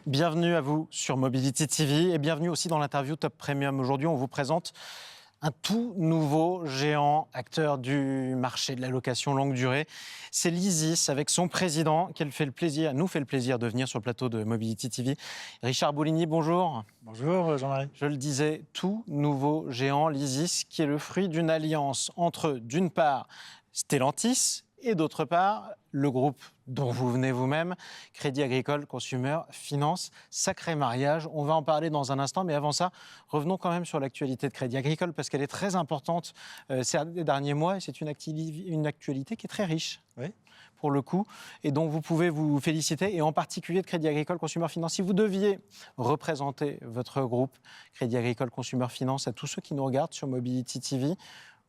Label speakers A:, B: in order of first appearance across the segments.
A: Bienvenue à vous sur Mobility TV et bienvenue aussi dans l'interview Top Premium. Aujourd'hui, on vous présente un tout nouveau géant acteur du marché de la location longue durée. C'est l'Isis avec son président qui nous fait le plaisir de venir sur le plateau de Mobility TV. Richard Bouligny, bonjour.
B: Bonjour Jean-Marie.
A: Je le disais, tout nouveau géant, l'Isis, qui est le fruit d'une alliance entre, d'une part, Stellantis et d'autre part, le groupe dont vous venez vous-même, Crédit Agricole Consumer Finance. Sacré mariage, on va en parler dans un instant, mais avant ça, revenons quand même sur l'actualité de Crédit Agricole, parce qu'elle est très importante ces derniers mois, et c'est une actualité qui est très riche.
B: Oui.
A: Pour le coup, et dont vous pouvez vous féliciter, et en particulier de Crédit Agricole Consumer Finance. Si vous deviez représenter votre groupe Crédit Agricole Consumer Finance à tous ceux qui nous regardent sur Mobility TV,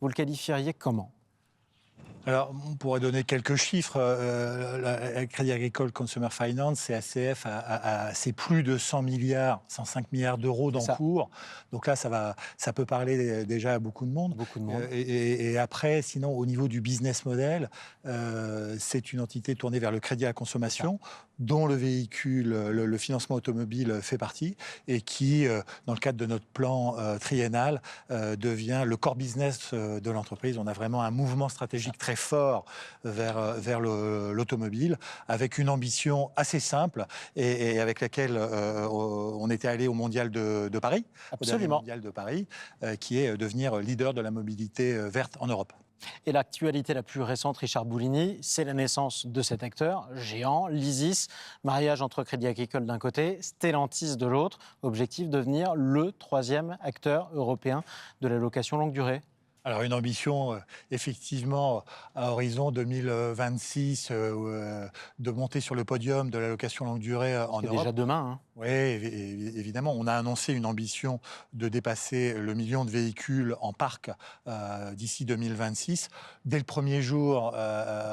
A: vous le qualifieriez comment ?
B: Alors, on pourrait donner quelques chiffres. Crédit Agricole Consumer Finance, CACF, c'est plus de 100 milliards, 105 milliards d'euros d'encours. Donc là, ça peut parler déjà à beaucoup de monde. Et après, sinon, au niveau du business model, c'est une entité tournée vers le crédit à la consommation, dont le véhicule, le financement automobile fait partie, et qui, dans le cadre de notre plan triennal, devient le core business de l'entreprise. On a vraiment un mouvement stratégique très fort vers l'automobile, avec une ambition assez simple et avec laquelle on était allé au Mondial de Paris,
A: Absolument.
B: au Mondial de Paris, qui est devenir leader de la mobilité verte en Europe.
A: Et l'actualité la plus récente, Richard Bouligny, c'est la naissance de cet acteur géant, l'Isis, mariage entre Crédit Agricole d'un côté, Stellantis de l'autre, objectif devenir le troisième acteur européen de la location longue durée.
B: Alors une ambition, effectivement, à horizon 2026, de monter sur le podium de la location longue durée en Europe.
A: C'est déjà demain. Hein.
B: Oui, évidemment. On a annoncé une ambition de dépasser le million de véhicules en parc d'ici 2026. Dès le premier jour,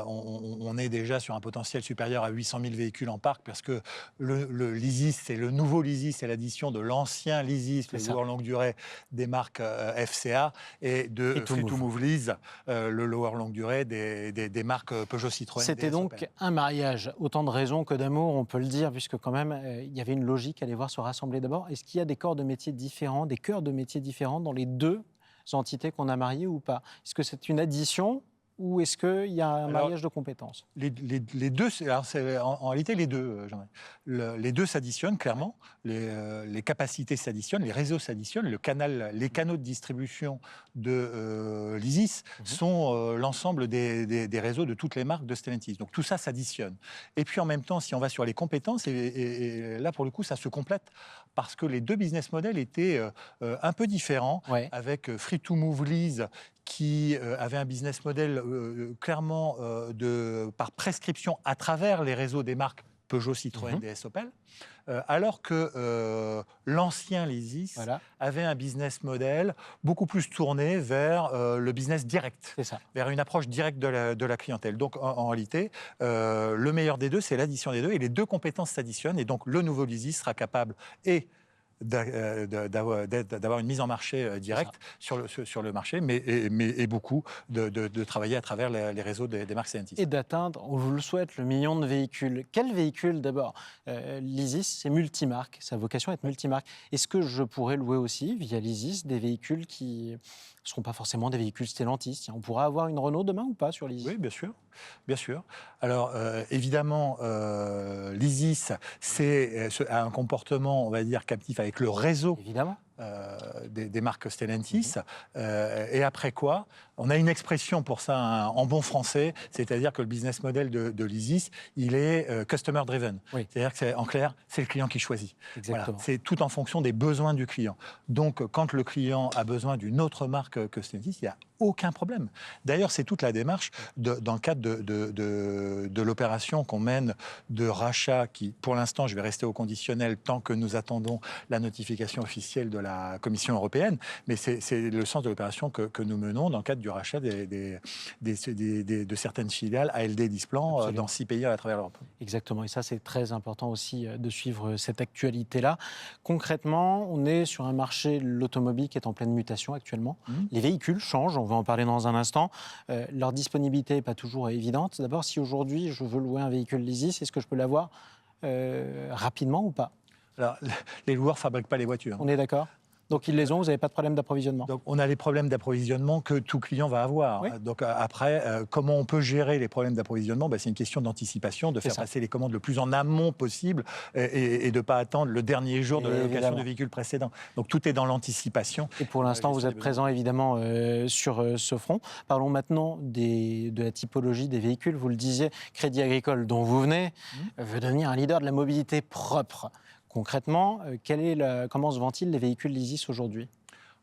B: on est déjà sur un potentiel supérieur à 800 000 véhicules en parc, parce que l'Isis, c'est le nouveau l'Isis, c'est l'addition de l'ancien l'Isis, le lower longue durée des marques FCA, et de Free to Move Lease, le lower longue durée des marques Peugeot, Citroën.
A: C'était donc un mariage, autant de raisons que d'amour, on peut le dire, puisque quand même, il y avait une logique à les voir se rassembler d'abord. Est-ce qu'il y a des corps de métiers différents, des cœurs de métiers différents dans les deux entités qu'on a mariées ou pas ? Est-ce que c'est une addition ou est-ce qu'il y a un mariage de compétences ?
B: Les deux, en réalité, les deux, les deux s'additionnent, clairement. Les capacités s'additionnent, les réseaux s'additionnent. Les canaux de distribution de l'Isis sont l'ensemble des réseaux de toutes les marques de Stellantis. Donc tout ça s'additionne. Et puis en même temps, si on va sur les compétences, et là, pour le coup, ça se complète, parce que les deux business models étaient un peu différents, avec Free to Move Lease, qui avait un business model clairement par prescription à travers les réseaux des marques Peugeot, Citroën, DS, Opel, alors que l'ancien l'Isis avait un business model beaucoup plus tourné vers le business direct, vers une approche directe de la clientèle. Donc en réalité, le meilleur des deux, c'est l'addition des deux, et les deux compétences s'additionnent, et donc le nouveau l'Isis sera capable d'avoir une mise en marché directe sur le marché, mais beaucoup de travailler à travers les réseaux des marques Stellantis.
A: Et d'atteindre, on vous le souhaite, le million de véhicules. Quel véhicule d'abord ? L'Isis, c'est multimarque, sa vocation est être multimarque. Est-ce que je pourrais louer aussi, via l'Isis, des véhicules qui ne seront pas forcément des véhicules Stellantis ? On pourra avoir une Renault demain ou pas sur l'Isis ?
B: Oui, bien sûr. Bien sûr. Alors, évidemment, l'Isis, a un comportement, on va dire, captif avec le réseau.
A: Évidemment.
B: Des marques Stellantis. Et après quoi, on a une expression pour ça en bon français, c'est-à-dire que le business model de l'Isis, il est customer driven. C'est-à-dire que, en clair, c'est le client qui choisit. Voilà. C'est tout en fonction des besoins du client. Donc, quand le client a besoin d'une autre marque que Stellantis, il n'y a aucun problème. D'ailleurs, c'est toute la démarche dans le cadre de l'opération qu'on mène de rachat qui, pour l'instant, je vais rester au conditionnel tant que nous attendons la notification officielle de la Commission européenne, mais c'est le sens de l'opération que nous menons dans le cadre du rachat de certaines filiales ALD Displan dans 6 pays à travers l'Europe.
A: Exactement, et ça c'est très important aussi de suivre cette actualité-là. Concrètement, on est sur un marché, l'automobile, qui est en pleine mutation actuellement. Les véhicules changent, on va en parler dans un instant. Leur disponibilité n'est pas toujours évidente. D'abord, si aujourd'hui je veux louer un véhicule l'Isis, est-ce que je peux l'avoir rapidement ou pas ?
B: Alors, les loueurs ne fabriquent pas les voitures.
A: On est d'accord? Donc ils les ont, vous n'avez pas de problème d'approvisionnement?
B: Donc, on a les problèmes d'approvisionnement que tout client va avoir.
A: Oui.
B: Donc, après, comment on peut gérer les problèmes d'approvisionnement? C'est une question d'anticipation, de faire passer les commandes le plus en amont possible et de ne pas attendre le dernier jour de la location de véhicules précédents. Donc, tout est dans l'anticipation.
A: Et pour l'instant, vous êtes présent évidemment sur ce front. Parlons maintenant de la typologie des véhicules. Vous le disiez, Crédit Agricole, dont vous venez, veut devenir un leader de la mobilité propre. Concrètement, comment se vendent-ils les véhicules Lysis aujourd'hui?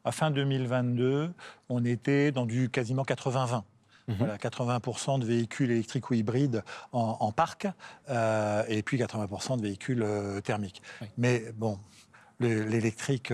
B: À fin 2022, on était dans du quasiment 80-20. Voilà, 80% de véhicules électriques ou hybrides en parc et puis 80% de véhicules thermiques. Oui. Mais bon, l'électrique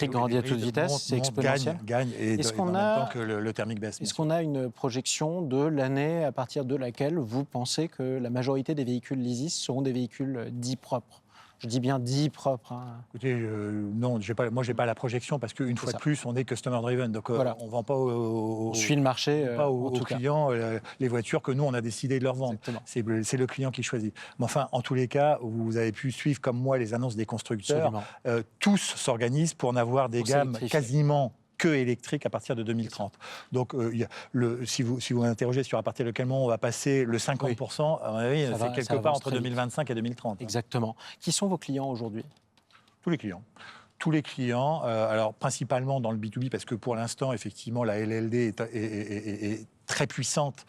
A: grandit à toute vitesse, c'est exponentiel.
B: Gagne et en même temps que le thermique baisse.
A: Est-ce qu'on a une projection de l'année à partir de laquelle vous pensez que la majorité des véhicules Lysis seront des véhicules dits propres? Je dis bien dit propre.
B: Écoutez, non, moi, je n'ai pas la projection parce qu'une fois de plus, on est customer driven. Donc,
A: voilà.
B: on ne vend pas
A: on suit le marché
B: aux clients les voitures que nous, on a décidé de leur vendre. C'est le client qui choisit. Mais enfin, en tous les cas, vous avez pu suivre comme moi les annonces des constructeurs. Tous s'organisent pour en avoir des gammes quasiment que électrique à partir de 2030. Donc, si vous m'interrogez sur à partir de quel moment on va passer le 50%, c'est quelque part entre 2025 et 2030.
A: Exactement. Qui sont vos clients aujourd'hui?
B: Tous les clients. Tous les clients, alors principalement dans le B2B, parce que pour l'instant, effectivement, la LLD est très puissante,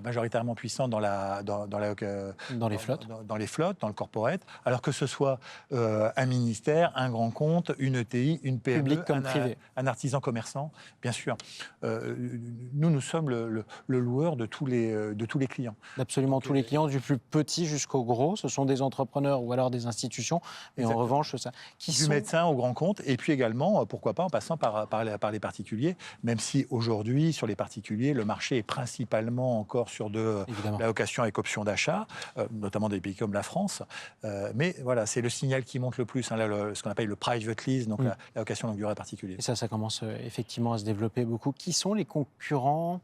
B: majoritairement puissante dans les flottes, dans le corporate, alors que ce soit un ministère, un grand compte, une ETI, une PME,
A: public comme privé,
B: un artisan commerçant, bien sûr. Nous sommes le loueur de tous les clients.
A: Absolument tous les clients, du plus petit jusqu'au gros, ce sont des entrepreneurs ou alors des institutions, mais en revanche, ça...
B: Du médecin au grand compte, et puis également, pourquoi pas, en passant par les particuliers, même si aujourd'hui, sur les particuliers, le marché est principalement encore sur la location avec option d'achat, notamment des pays comme la France. Mais voilà, c'est le signal qui monte le plus, ce qu'on appelle le private lease, donc la location longue durée particulière.
A: Et ça commence effectivement à se développer beaucoup. Qui sont les concurrents,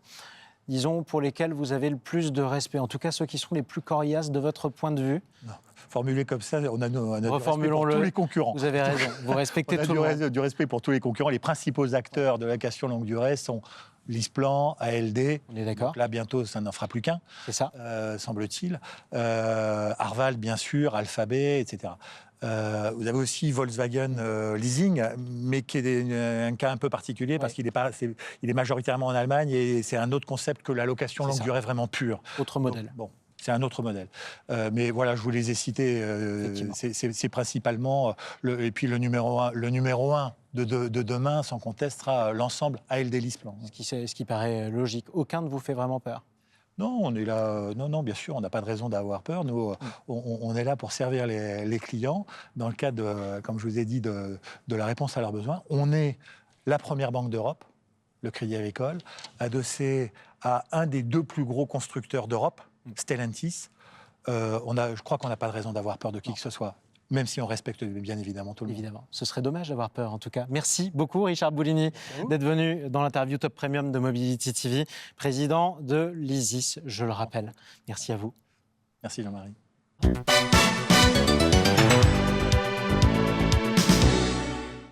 A: disons, pour lesquels vous avez le plus de respect? En tout cas, ceux qui sont les plus coriaces de votre point de vue?
B: Non. Formulé comme ça, on a du respect pour tous les concurrents.
A: Vous avez raison, vous respectez tout le monde.
B: Du respect pour tous les concurrents. Les principaux acteurs de la location longue durée sont LeasePlan, ALD.
A: On est d'accord.
B: Là, bientôt, ça n'en fera plus qu'un. C'est ça. Semble-t-il. Arval, bien sûr, Alphabet, etc. Vous avez aussi Volkswagen Leasing, mais qui est un cas un peu particulier parce qu'il est majoritairement en Allemagne et c'est un autre concept que la location longue durée vraiment pure.
A: Autre modèle.
B: Donc, bon. C'est un autre modèle. Mais voilà, je vous les ai cités. C'est principalement... et puis le numéro un de demain, sans conteste, sera l'ensemble ALD LeasePlan.
A: Ce qui paraît logique. Aucun ne vous fait vraiment peur?
B: Non, on est là. Non, bien sûr, on n'a pas de raison d'avoir peur. Nous, on est là pour servir les clients dans le cadre, comme je vous ai dit, de la réponse à leurs besoins. On est la première banque d'Europe, le Crédit Agricole, adossé à un des deux plus gros constructeurs d'Europe, Stellantis. Je crois qu'on n'a pas de raison d'avoir peur de qui que ce soit, même si on respecte bien évidemment tout le monde.
A: Évidemment, ce serait dommage d'avoir peur en tout cas. Merci beaucoup Richard Boulini d'être venu dans l'interview Top Premium de Mobility TV, président de Lysis, je le rappelle. Merci à vous.
B: Merci Jean-Marie.